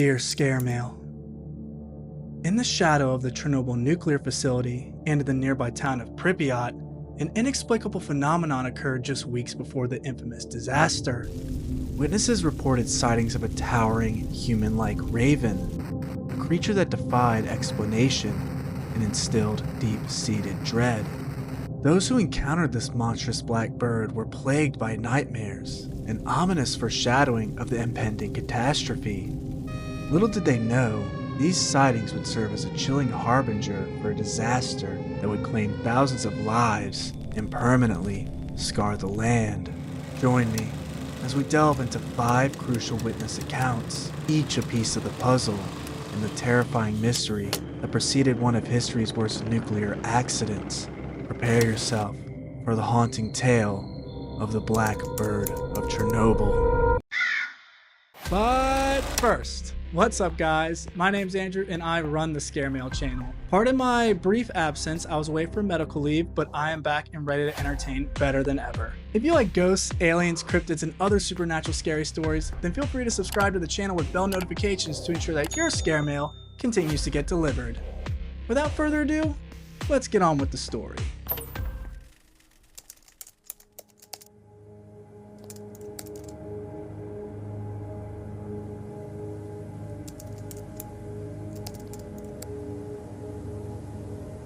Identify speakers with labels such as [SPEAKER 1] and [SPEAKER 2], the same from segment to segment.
[SPEAKER 1] Dear Scare Mail, in the shadow of the Chernobyl nuclear facility and the nearby town of Pripyat, an inexplicable phenomenon occurred just weeks before the infamous disaster. Witnesses reported sightings of a towering, human-like raven, a creature that defied explanation and instilled deep-seated dread. Those who encountered this monstrous black bird were plagued by nightmares, an ominous foreshadowing of the impending catastrophe. Little did they know, these sightings would serve as a chilling harbinger for a disaster that would claim thousands of lives and permanently scar the land. Join me as we delve into 5 crucial witness accounts, each a piece of the puzzle, and the terrifying mystery that preceded one of history's worst nuclear accidents. Prepare yourself for the haunting tale of the Black Bird of Chernobyl. But first, what's up guys? My name's Andrew and I run the Scare Mail channel. Pardon my brief absence, I was away for medical leave, but I am back and ready to entertain better than ever. If you like ghosts, aliens, cryptids, and other supernatural scary stories, then feel free to subscribe to the channel with bell notifications to ensure that your Scare Mail continues to get delivered. Without further ado, let's get on with the story.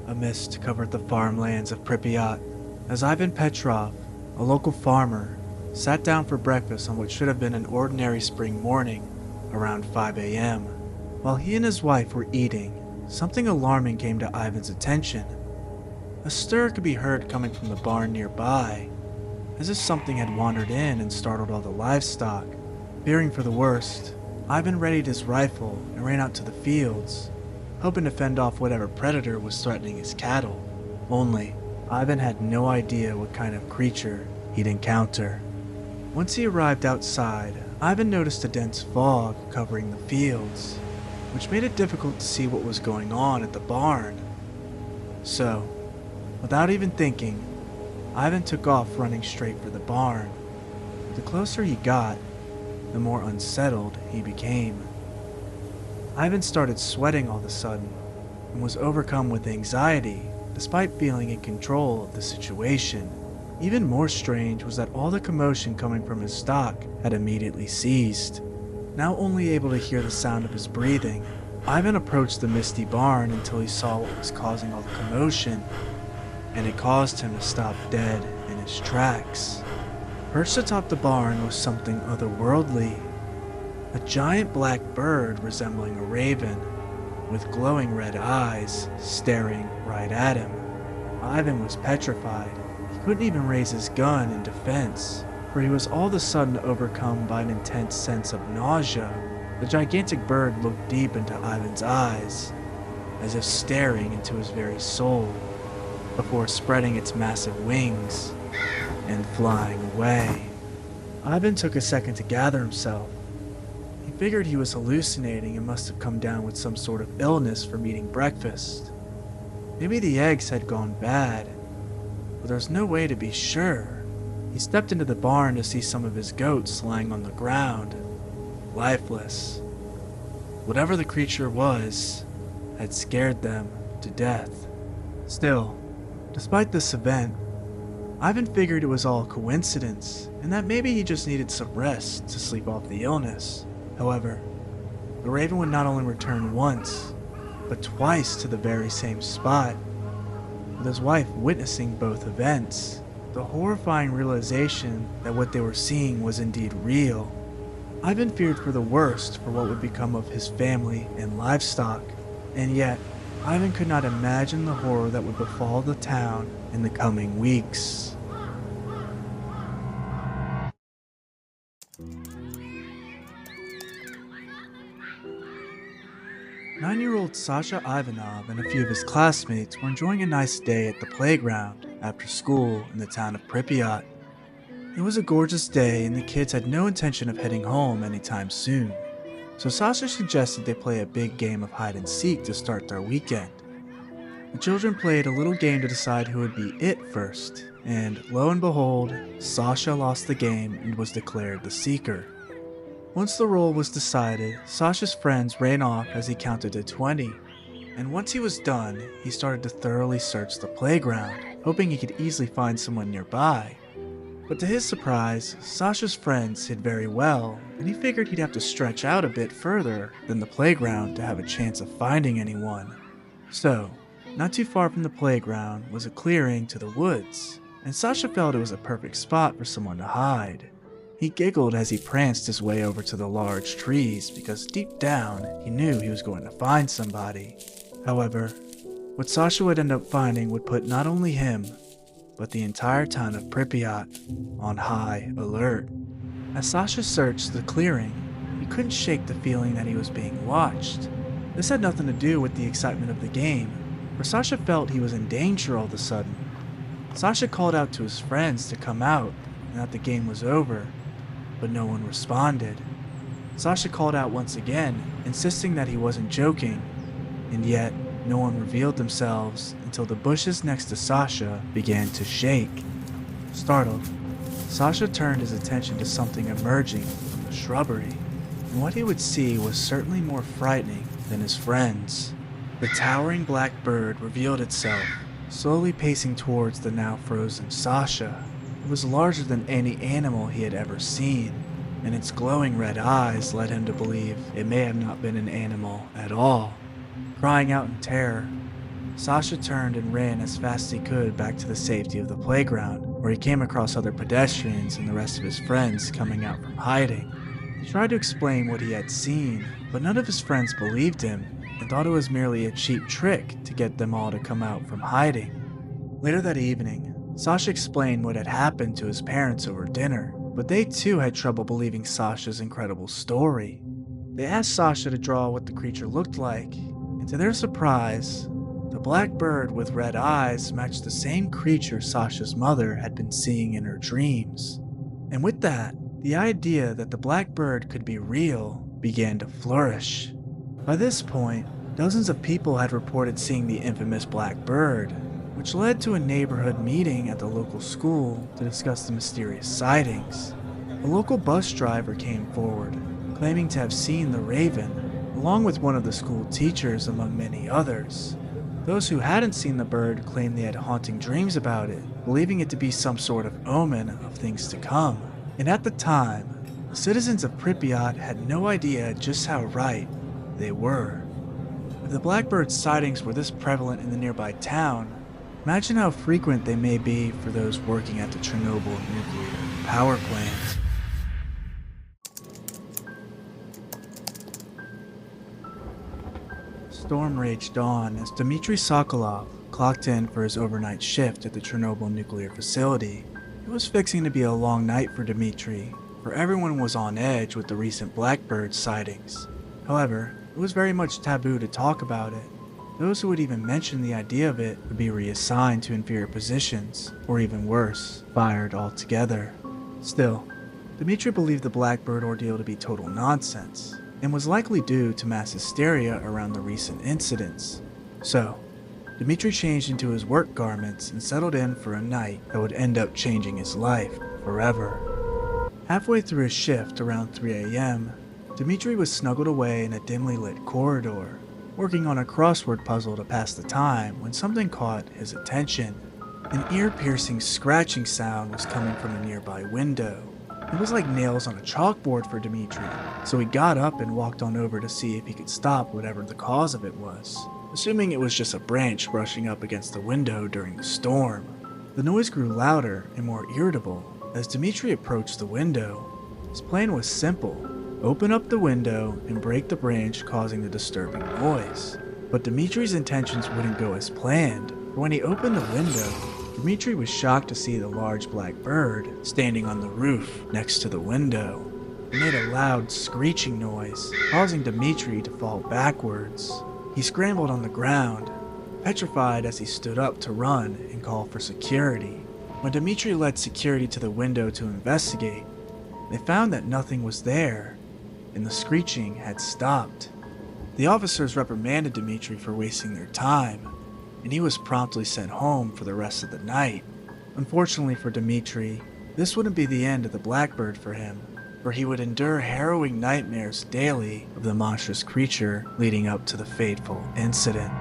[SPEAKER 1] A mist covered the farmlands of Pripyat as Ivan Petrov, a local farmer, sat down for breakfast on what should have been an ordinary spring morning around 5 a.m. While he and his wife were eating, something alarming came to Ivan's attention. A stir could be heard coming from the barn nearby, as if something had wandered in and startled all the livestock. Fearing for the worst, Ivan readied his rifle and ran out to the fields, hoping to fend off whatever predator was threatening his cattle. Only, Ivan had no idea what kind of creature he'd encounter. Once he arrived outside, Ivan noticed a dense fog covering the fields, which made it difficult to see what was going on at the barn. So, without even thinking, Ivan took off running straight for the barn. The closer he got, the more unsettled he became. Ivan started sweating all of a sudden and was overcome with anxiety despite feeling in control of the situation. Even more strange was that all the commotion coming from his stock had immediately ceased. Now only able to hear the sound of his breathing, Ivan approached the misty barn until he saw what was causing all the commotion, and it caused him to stop dead in his tracks. Perched atop the barn was something otherworldly. A giant black bird resembling a raven, with glowing red eyes staring right at him. Ivan was petrified. He couldn't even raise his gun in defense, for he was all of a sudden overcome by an intense sense of nausea. The gigantic bird looked deep into Ivan's eyes, as if staring into his very soul, before spreading its massive wings and flying away. Ivan took a second to gather himself. He figured he was hallucinating and must have come down with some sort of illness from eating breakfast. Maybe the eggs had gone bad, but there's no way to be sure. He stepped into the barn to see some of his goats lying on the ground, lifeless. Whatever the creature was had scared them to death. Still, despite this event, Ivan figured it was all coincidence and that maybe he just needed some rest to sleep off the illness. However, the raven would not only return once, but twice to the very same spot, with his wife witnessing both events. The horrifying realization that what they were seeing was indeed real. Ivan feared for the worst for what would become of his family and livestock, and yet Ivan could not imagine the horror that would befall the town in the coming weeks. Nine-year-old Sasha Ivanov and a few of his classmates were enjoying a nice day at the playground after school in the town of Pripyat. It was a gorgeous day and the kids had no intention of heading home anytime soon, so Sasha suggested they play a big game of hide and seek to start their weekend. The children played a little game to decide who would be it first, and lo and behold, Sasha lost the game and was declared the seeker. Once the role was decided, Sasha's friends ran off as he counted to 20. And once he was done, he started to thoroughly search the playground, hoping he could easily find someone nearby. But to his surprise, Sasha's friends hid very well, and he figured he'd have to stretch out a bit further than the playground to have a chance of finding anyone. So, not too far from the playground was a clearing to the woods, and Sasha felt it was a perfect spot for someone to hide. He giggled as he pranced his way over to the large trees because deep down he knew he was going to find somebody. However, what Sasha would end up finding would put not only him, but the entire town of Pripyat on high alert. As Sasha searched the clearing, he couldn't shake the feeling that he was being watched. This had nothing to do with the excitement of the game, for Sasha felt he was in danger all of a sudden. Sasha called out to his friends to come out and that the game was over, but no one responded. Sasha called out once again, insisting that he wasn't joking, and yet no one revealed themselves until the bushes next to Sasha began to shake. Startled, Sasha turned his attention to something emerging from the shrubbery, and what he would see was certainly more frightening than his friends. The towering black bird revealed itself, slowly pacing towards the now frozen Sasha. It was larger than any animal he had ever seen, and its glowing red eyes led him to believe it may have not been an animal at all. Crying out in terror, Sasha turned and ran as fast as he could back to the safety of the playground, where he came across other pedestrians and the rest of his friends coming out from hiding. He tried to explain what he had seen, but none of his friends believed him and thought it was merely a cheap trick to get them all to come out from hiding. Later that evening, Sasha explained what had happened to his parents over dinner, but they too had trouble believing Sasha's incredible story. They asked Sasha to draw what the creature looked like, and to their surprise, the black bird with red eyes matched the same creature Sasha's mother had been seeing in her dreams. And with that, the idea that the black bird could be real began to flourish. By this point, dozens of people had reported seeing the infamous black bird, which led to a neighborhood meeting at the local school to discuss the mysterious sightings. A local bus driver came forward, claiming to have seen the raven, along with one of the school teachers among many others. Those who hadn't seen the bird claimed they had haunting dreams about it, believing it to be some sort of omen of things to come. And at the time, the citizens of Pripyat had no idea just how right they were. If the blackbird sightings were this prevalent in the nearby town, imagine how frequent they may be for those working at the Chernobyl nuclear power plant. Storm raged on as Dmitry Sokolov clocked in for his overnight shift at the Chernobyl nuclear facility. It was fixing to be a long night for Dmitry, for everyone was on edge with the recent blackbird sightings. However, it was very much taboo to talk about it. Those who would even mention the idea of it would be reassigned to inferior positions, or even worse, fired altogether. Still, Dmitry believed the blackbird ordeal to be total nonsense, and was likely due to mass hysteria around the recent incidents. So, Dmitry changed into his work garments and settled in for a night that would end up changing his life forever. Halfway through his shift around 3 a.m., Dmitry was snuggled away in a dimly lit corridor, working on a crossword puzzle to pass the time when something caught his attention. An ear-piercing scratching sound was coming from a nearby window. It was like nails on a chalkboard for Dmitry, so he got up and walked on over to see if he could stop whatever the cause of it was, assuming it was just a branch brushing up against the window during the storm. The noise grew louder and more irritable as Dmitry approached the window. His plan was simple: open up the window and break the branch causing the disturbing noise. But Dmitry's intentions wouldn't go as planned, for when he opened the window, Dmitry was shocked to see the large black bird standing on the roof next to the window. It made a loud screeching noise, causing Dmitry to fall backwards. He scrambled on the ground, petrified as he stood up to run and call for security. When Dmitry led security to the window to investigate, they found that nothing was there, and the screeching had stopped. The officers reprimanded Dmitry for wasting their time, and he was promptly sent home for the rest of the night. Unfortunately for Dmitry, this wouldn't be the end of the blackbird for him, where he would endure harrowing nightmares daily of the monstrous creature leading up to the fateful incident.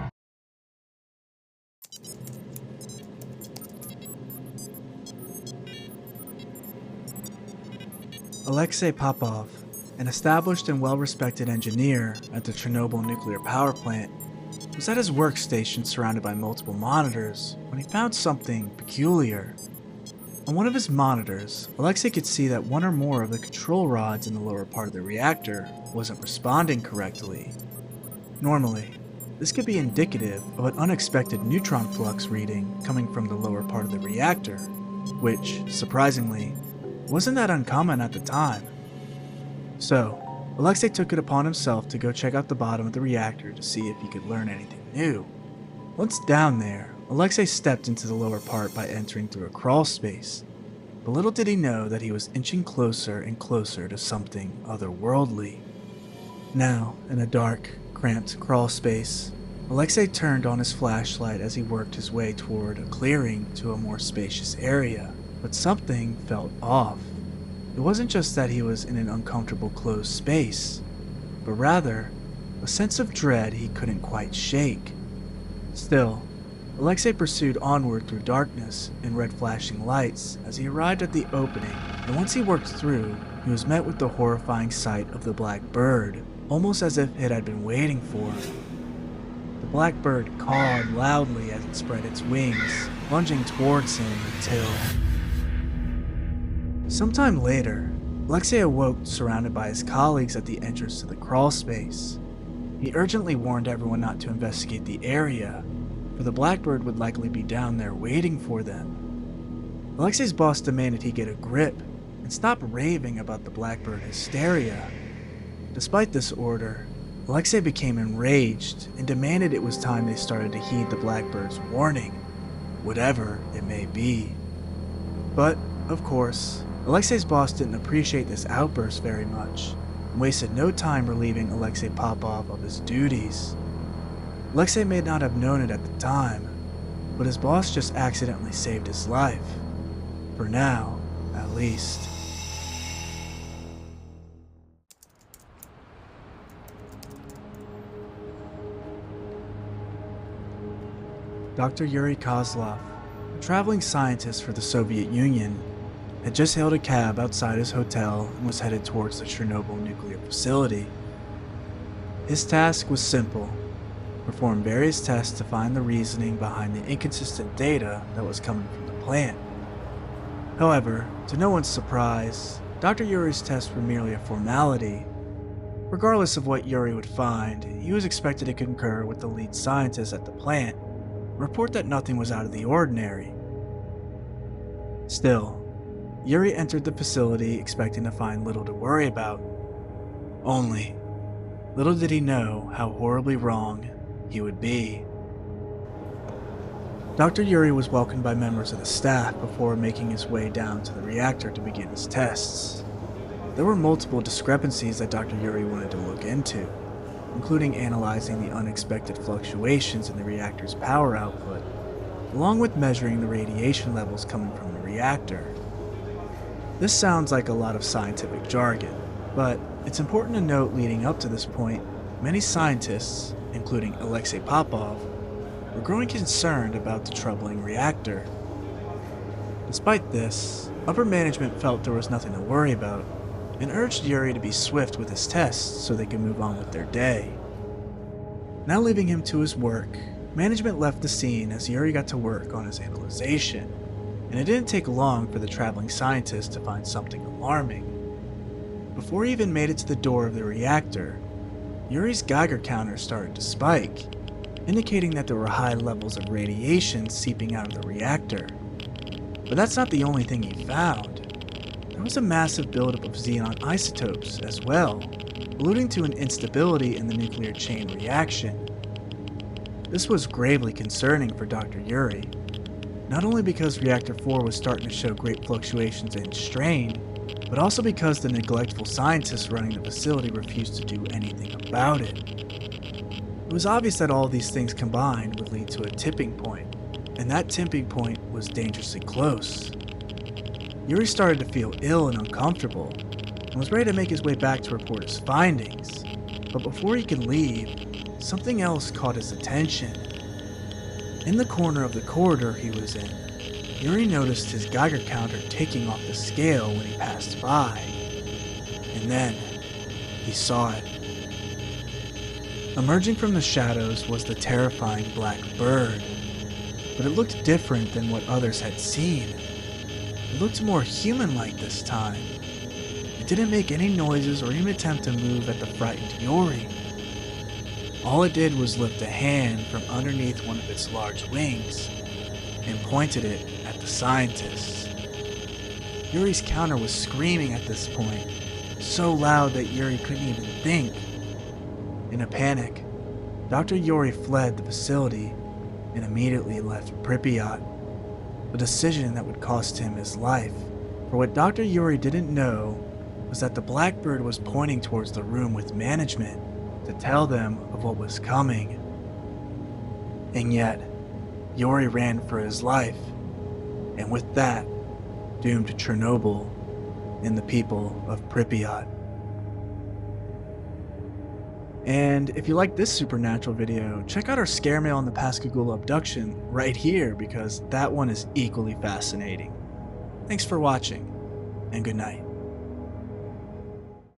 [SPEAKER 1] Alexei Popov, an established and well-respected engineer at the Chernobyl nuclear power plant, was at his workstation surrounded by multiple monitors when he found something peculiar. On one of his monitors, Alexei could see that one or more of the control rods in the lower part of the reactor wasn't responding correctly. Normally, this could be indicative of an unexpected neutron flux reading coming from the lower part of the reactor, which, surprisingly, wasn't that uncommon at the time. So, Alexei took it upon himself to go check out the bottom of the reactor to see if he could learn anything new. Once down there, Alexei stepped into the lower part by entering through a crawl space, but little did he know that he was inching closer and closer to something otherworldly. Now, in a dark, cramped crawl space, Alexei turned on his flashlight as he worked his way toward a clearing to a more spacious area. But something felt off. It wasn't just that he was in an uncomfortable closed space, but rather a sense of dread he couldn't quite shake. Still, Alexei pursued onward through darkness and red flashing lights as he arrived at the opening, and once he worked through, he was met with the horrifying sight of the Black Bird, almost as if it had been waiting for him. The Black Bird cawed loudly as it spread its wings, lunging towards him until... Sometime later, Alexei awoke surrounded by his colleagues at the entrance to the crawl space. He urgently warned everyone not to investigate the area, for the Blackbird would likely be down there waiting for them. Alexei's boss demanded he get a grip and stop raving about the Blackbird hysteria. Despite this order, Alexei became enraged and demanded it was time they started to heed the Blackbird's warning, whatever it may be. But, of course, Alexei's boss didn't appreciate this outburst very much, and wasted no time relieving Alexei Popov of his duties. Alexei may not have known it at the time, but his boss just accidentally saved his life. For now, at least. Dr. Yuri Kozlov, a traveling scientist for the Soviet Union, had just hailed a cab outside his hotel and was headed towards the Chernobyl nuclear facility. His task was simple: perform various tests to find the reasoning behind the inconsistent data that was coming from the plant. However, to no one's surprise, Dr. Yuri's tests were merely a formality. Regardless of what Yuri would find, he was expected to concur with the lead scientist at the plant, and report that nothing was out of the ordinary. Still, Yuri entered the facility expecting to find little to worry about. Only, little did he know how horribly wrong he would be. Dr. Yuri was welcomed by members of the staff before making his way down to the reactor to begin his tests. There were multiple discrepancies that Dr. Yuri wanted to look into, including analyzing the unexpected fluctuations in the reactor's power output, along with measuring the radiation levels coming from the reactor. This sounds like a lot of scientific jargon, but it's important to note leading up to this point, many scientists, including Alexei Popov, were growing concerned about the troubling reactor. Despite this, upper management felt there was nothing to worry about, and urged Yuri to be swift with his tests so they could move on with their day. Now leaving him to his work, management left the scene as Yuri got to work on his analyzation, and it didn't take long for the traveling scientist to find something alarming. Before he even made it to the door of the reactor, Yuri's Geiger counter started to spike, indicating that there were high levels of radiation seeping out of the reactor. But that's not the only thing he found. There was a massive buildup of xenon isotopes as well, alluding to an instability in the nuclear chain reaction. This was gravely concerning for Dr. Yuri, not only because Reactor 4 was starting to show great fluctuations in strain, but also because the neglectful scientists running the facility refused to do anything about it. It was obvious that all these things combined would lead to a tipping point, and that tipping point was dangerously close. Yuri started to feel ill and uncomfortable, and was ready to make his way back to report his findings. But before he could leave, something else caught his attention. In the corner of the corridor he was in, Yuri noticed his Geiger counter ticking off the scale when he passed by. And then, he saw it. Emerging from the shadows was the terrifying Black Bird, but it looked different than what others had seen. It looked more human-like this time. It didn't make any noises or even attempt to move at the frightened Yuri. All it did was lift a hand from underneath one of its large wings and pointed it at the scientists. Yuri's counter was screaming at this point, so loud that Yuri couldn't even think. In a panic, Dr. Yuri fled the facility and immediately left Pripyat, a decision that would cost him his life. For what Dr. Yuri didn't know was that the Blackbird was pointing towards the room with management to tell them of what was coming. And yet, Yuri ran for his life, and with that, doomed Chernobyl and the people of Pripyat. And if you like this supernatural video, check out our scare mail on the Pascagoula abduction right here, because that one is equally fascinating. Thanks for watching, and good night.